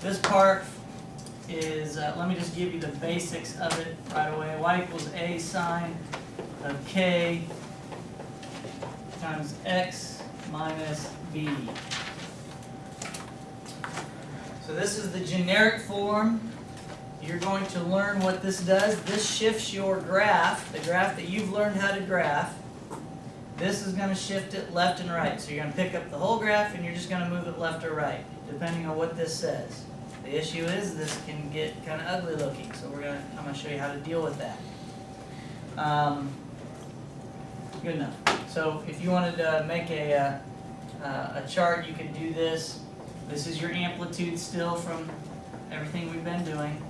This part is, let me just give you the basics of it right away. Y equals a sine of k times x minus b. So this is the generic form. You're going to learn what this does. This shifts your graph, the graph that you've learned how to graph. This is going to shift it left and right. So you're going to pick up the whole graph and you're just going to move it left or right, depending on what this says. The issue is this can get kind of ugly looking, so I'm going to show you how to deal with that. Good enough. So if you wanted to make a chart, you could do this. This is your amplitude still from everything we've been doing.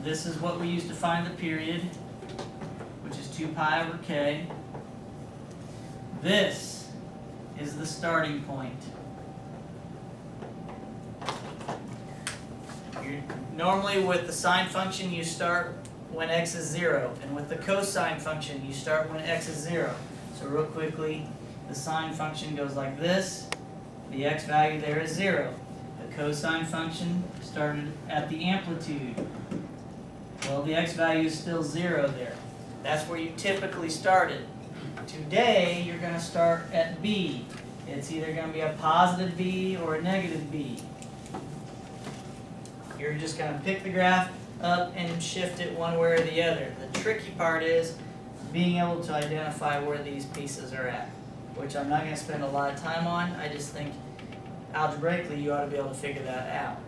This is what we use to find the period, which is 2 pi over k. This is the starting point. Normally with the sine function you start when x is 0, and with the cosine function you start when x is 0. So real quickly, the sine function goes like this. The x value there is 0. The cosine function started at the amplitude. Well, the x value is still 0 there. That's where you typically started. Today, you're going to start at b. It's either going to be a positive b or a negative b. You're just going to pick the graph up and shift it one way or the other. The tricky part is being able to identify where these pieces are at, which I'm not going to spend a lot of time on. I just think algebraically you ought to be able to figure that out.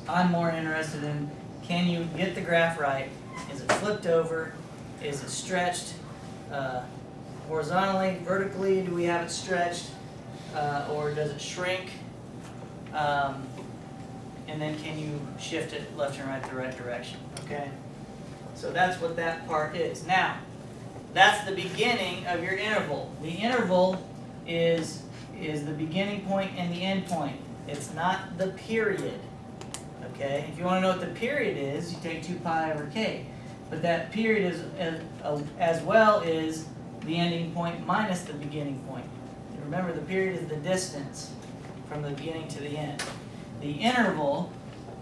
I'm more interested in, can you get the graph right? Is it flipped over? Is it stretched horizontally, vertically? Do we have it stretched? Or does it shrink? And then can you shift it left and right the right direction? Okay? So that's what that part is. Now, that's the beginning of your interval. The interval is the beginning point and the end point. It's not the period. Okay? If you want to know what the period is, you take 2 pi over k. But that period is as well is the ending point minus the beginning point. And remember, the period is the distance from the beginning to the end. The interval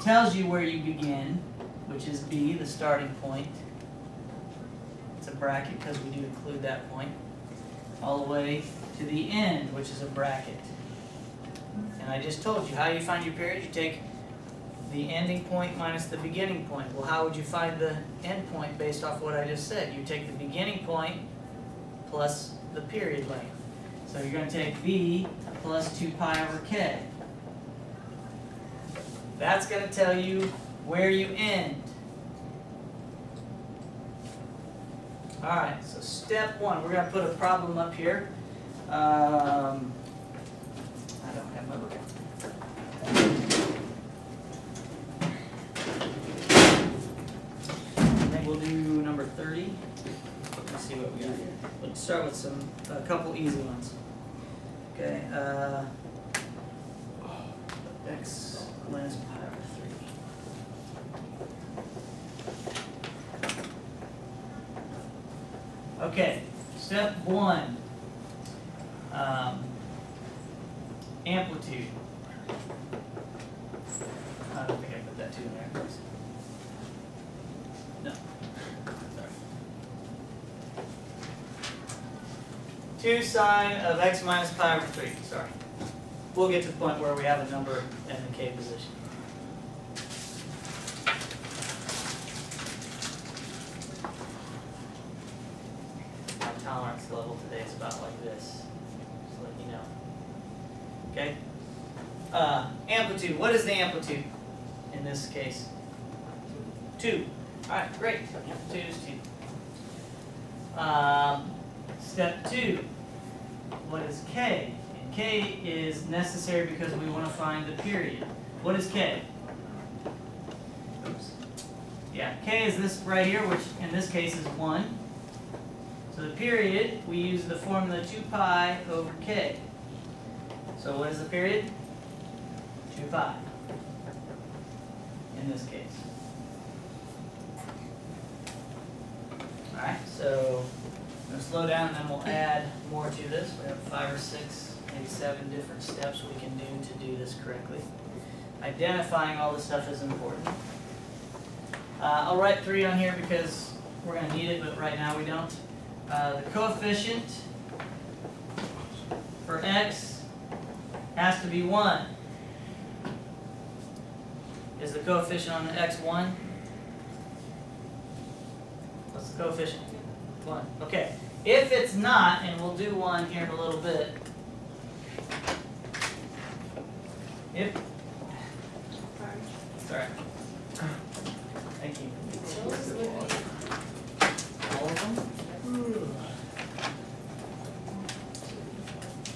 tells you where you begin, which is b, the starting point. It's a bracket because we do include that point. All the way to the end, which is a bracket. And I just told you how you find your period. You take the ending point minus the beginning point. Well, how would you find the end point based off what I just said? You take the beginning point plus the period length. So you're going to take b plus 2 pi over k. That's going to tell you where you end. Alright, so step 1. We're going to put a problem up here. I don't have my book. I think we'll do number 30. Let's see what we got here. Let's start with a couple easy ones. Okay. X minus pi over 3. Okay, step 1. Amplitude. I don't think I put that 2 in there. No. Sorry. 2 sine of x minus pi over 3. Sorry. We'll get to the point where we have a number in the k position. My tolerance level today is about like this. Just let you know. Okay? Amplitude. What is the amplitude in this case? 2. Alright, great. Amplitude is 2. Step 2. What is k? K is necessary because we want to find the period. What is k? Oops. Yeah, k is this right here, which in this case is 1. So the period, we use the formula 2 pi over k. So what is the period? 2 pi in this case. Alright, so I'm going to slow down and then we'll add more to this. We have 5 or 6, maybe 7 different steps we can do to do this correctly. identifying all this stuff is important. I'll write 3 on here because we're going to need it, but right now we don't. The coefficient for x has to be 1. Is the coefficient on the x 1? What's the coefficient? 1. Okay. If it's not, and we'll do 1 here in a little bit. If sorry. Thank you. All of them?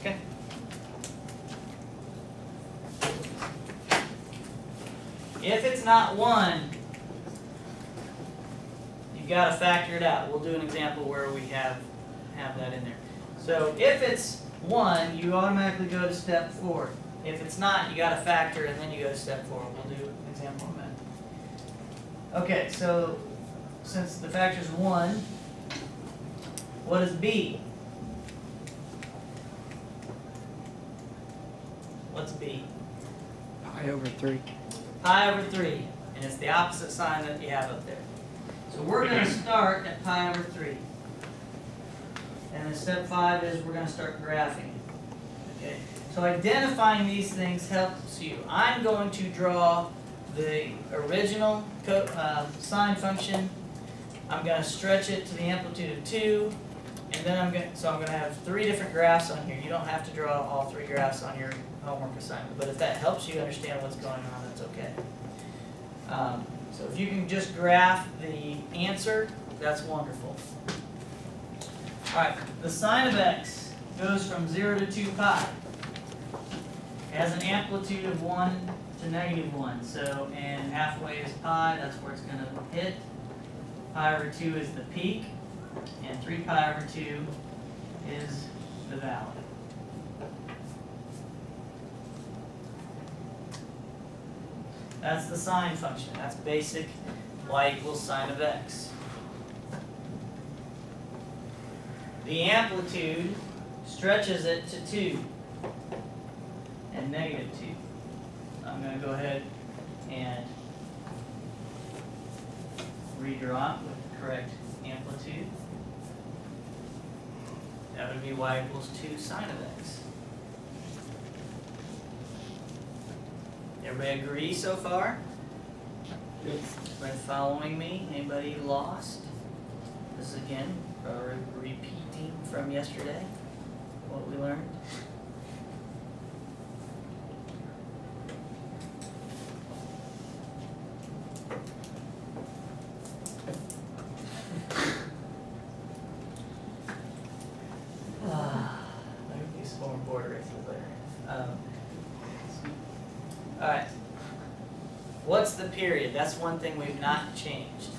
Okay. If it's not 1, you've got to factor it out. We'll do an example where we have that in there. So if it's 1, you automatically go to step 4. If it's not, you got to factor and then you go to step 4. We'll do an example on that. Okay, so since the factor is 1, what is b? What's b? Pi over 3. Pi over 3. And it's the opposite sign that you have up there. So we're going to start at pi over 3. And then step 5 is we're going to start graphing. Okay. So identifying these things helps you. I'm going to draw the original sine function. I'm going to stretch it to the amplitude of 2, and then I'm going to have 3 different graphs on here. You don't have to draw all 3 graphs on your homework assignment, but if that helps you understand what's going on, that's okay. So if you can just graph the answer, that's wonderful. All right, the sine of x goes from 0 to 2 pi. It has an amplitude of 1 to -1. So, and halfway is pi, that's where it's going to hit. Pi over 2 is the peak, and 3 pi over 2 is the valley. That's the sine function. That's basic y equals sine of x. The amplitude stretches it to 2 and -2. I'm going to go ahead and redraw it with the correct amplitude. That would be y equals 2 sine of x. Everybody agree so far? Everybody following me? Anybody lost? This is again repeating from yesterday, what we learned. There could be some more board races later. Alright. What's the period? That's one thing we've not changed.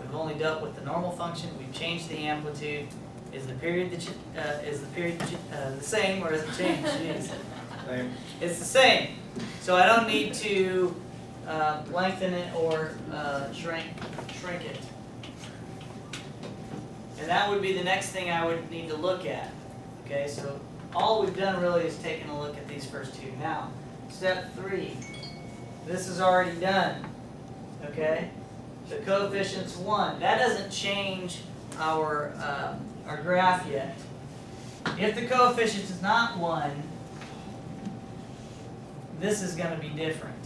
We've only dealt with the normal function. We've changed the amplitude. Is the period the same, or has it changed? Jeez. It's the same. So I don't need to lengthen it or shrink it. And that would be the next thing I would need to look at. Okay, so all we've done really is taken a look at these first 2. Now, step 3. This is already done. Okay? The coefficient's 1. That doesn't change our graph yet. If the coefficient is not 1, this is going to be different.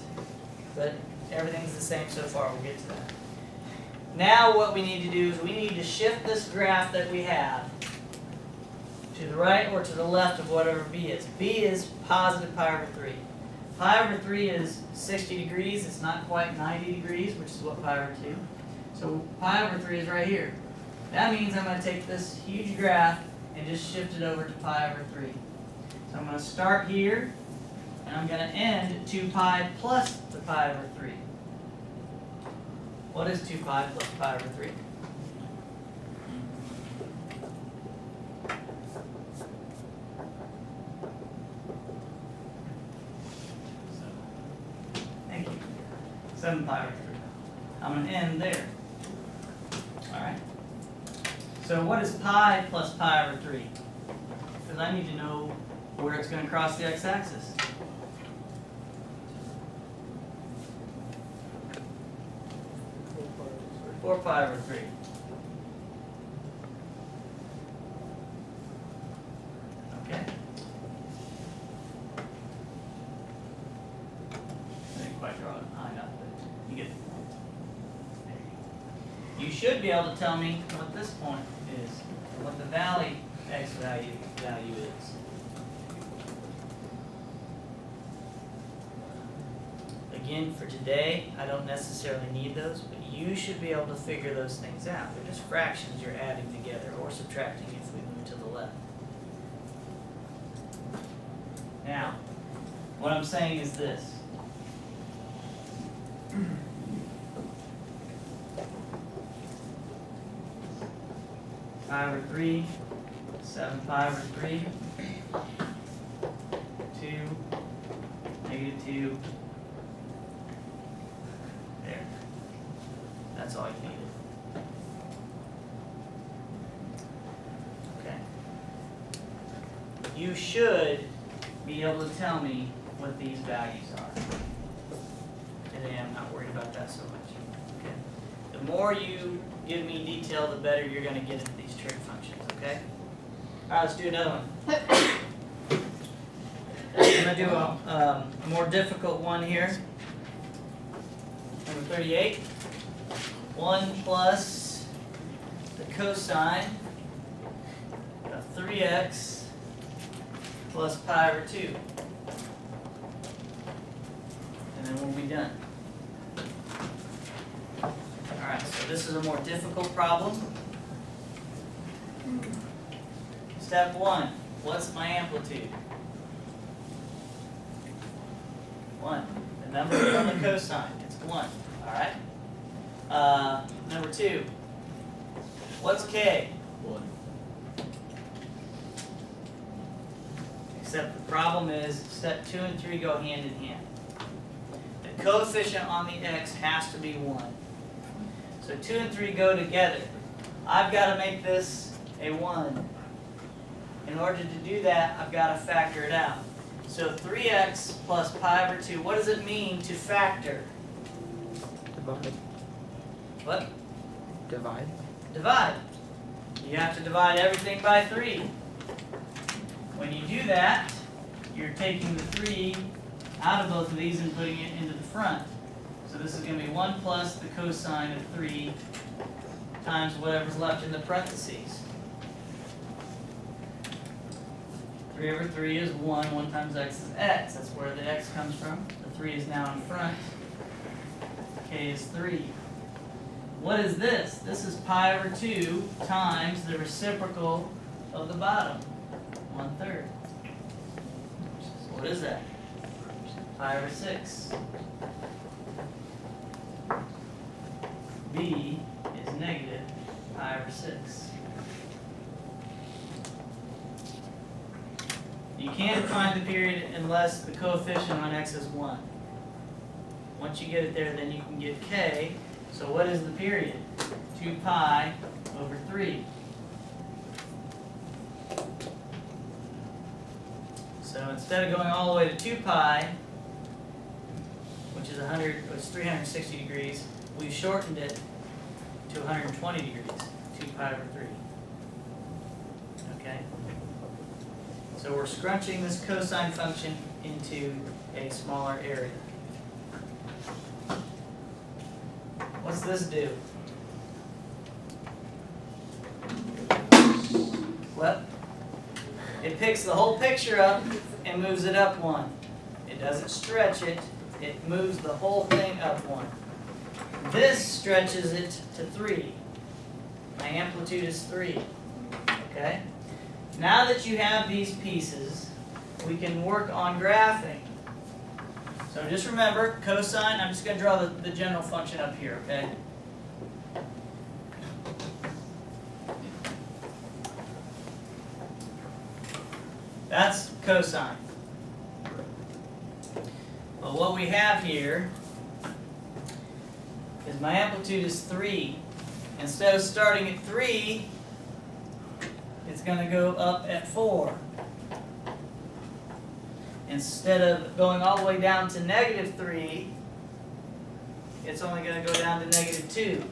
But everything's the same so far. We'll get to that. Now what we need to do is we need to shift this graph that we have to the right or to the left of whatever b is. B is positive pi over 3. Pi over 3 is 60 degrees. It's not quite 90 degrees, which is what pi over 2. So pi over 3 is right here. That means I'm going to take this huge graph and just shift it over to pi over 3. So I'm going to start here, and I'm going to end at 2 pi plus the pi over 3. What is 2 pi plus pi over 3? Thank you. 7 pi over 3. I'm going to end there. Alright. So what is pi plus pi over 3? Because I need to know where it's going to cross the x-axis. 4 pi over 3. Okay. I didn't quite draw it high enough, but you get the point. You should be able to tell me what this point is, what the valley x value is. Again, for today, I don't necessarily need those, but you should be able to figure those things out. They're just fractions you're adding together or subtracting if we move to the left. Now, what I'm saying is this. Pi over 3, 7 pi over 3, 2, negative 2. There. That's all you needed. Okay. You should be able to tell me what these values are. Today I'm not worried about that so much. Okay. The more you give me detail, the better you're going to get into these trig functions, okay? Alright, let's do another one. I'm going to do a more difficult one here. Number 38. 1 plus the cosine of 3x plus pi over 2. And then we'll be done. Alright, so this is a more difficult problem. Step 1. What's my amplitude? 1. The number from the cosine. It's 1. Alright? Number 2. What's k? 1. Except the problem is step 2 and 3 go hand in hand. The coefficient on the x has to be 1. So 2 and 3 go together. I've got to make this a 1. In order to do that, I've got to factor it out. So 3x plus pi over 2, what does it mean to factor? Divide. What? Divide. Divide. You have to divide everything by 3. When you do that, you're taking the 3 out of both of these and putting it into the front. So this is going to be 1 plus the cosine of 3 times whatever's left in the parentheses. 3 over 3 is 1. 1 times x is x. That's where the x comes from. The 3 is now in front. K is 3. What is this? This is pi over 2 times the reciprocal of the bottom. 1/3. So what is that? Pi over 6. B is negative pi over 6. You can't find the period unless the coefficient on x is 1. Once you get it there, then you can get k. So what is the period? 2 pi over 3. So instead of going all the way to 2 pi, which is 360 degrees, we've shortened it to 120 degrees, 2 pi over 3. Okay? So we're scrunching this cosine function into a smaller area. What's this do? Well, it picks the whole picture up and moves it up 1. It doesn't stretch it, it moves the whole thing up 1. This stretches it to 3. My amplitude is 3. Okay? Now that you have these pieces, we can work on graphing. So just remember, cosine, I'm just going to draw the general function up here, okay? That's cosine. But what we have here is my amplitude is 3. Instead of starting at 3, it's going to go up at 4. Instead of going all the way down to negative 3, it's only going to go down to negative 2.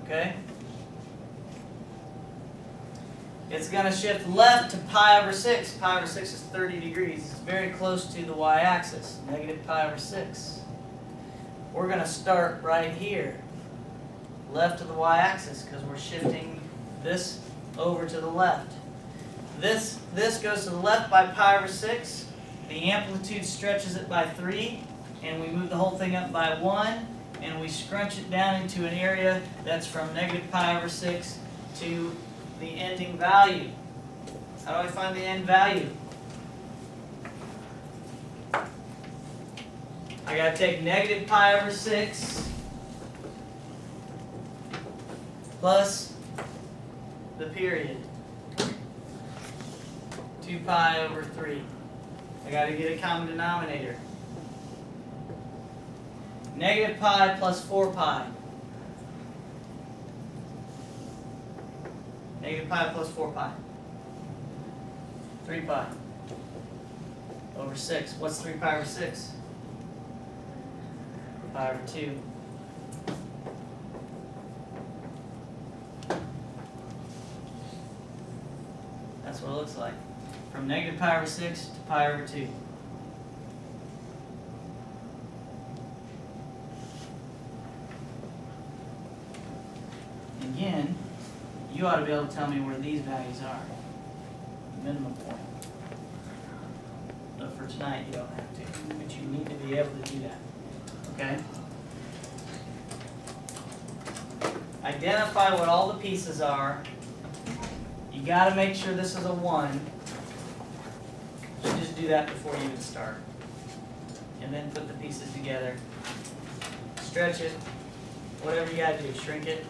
okay? It's going to shift left to pi over 6. Pi over 6 is 30 degrees. It's very close to the y-axis, negative pi over 6. We're going to start right here, left of the y-axis, because we're shifting this over to the left. This goes to the left by pi over 6. The amplitude stretches it by 3, and we move the whole thing up by 1, and we scrunch it down into an area that's from negative pi over 6 to the ending value. How do I find the end value? I got to take negative pi over 6 plus the period. 2 pi over 3. I got to get a common denominator. Negative pi plus 4 pi. Negative pi plus 4 pi. 3 pi over 6. What's 3 pi over 6? Pi over 2. That's what it looks like. From negative pi over 6 to pi over 2. Again, you ought to be able to tell me where these values are. Minimum point. But for tonight, you don't have to. But you need to be able to do that. Okay? Identify what all the pieces are. You got to make sure this is a 1. You just do that before you even start. And then put the pieces together. Stretch it. Whatever you got to do. Shrink it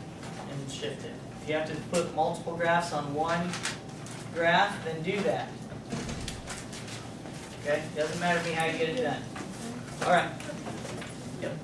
and shift it. If you have to put multiple graphs on one graph, then do that. Okay? Doesn't matter to me how you get it done. All right. Yep.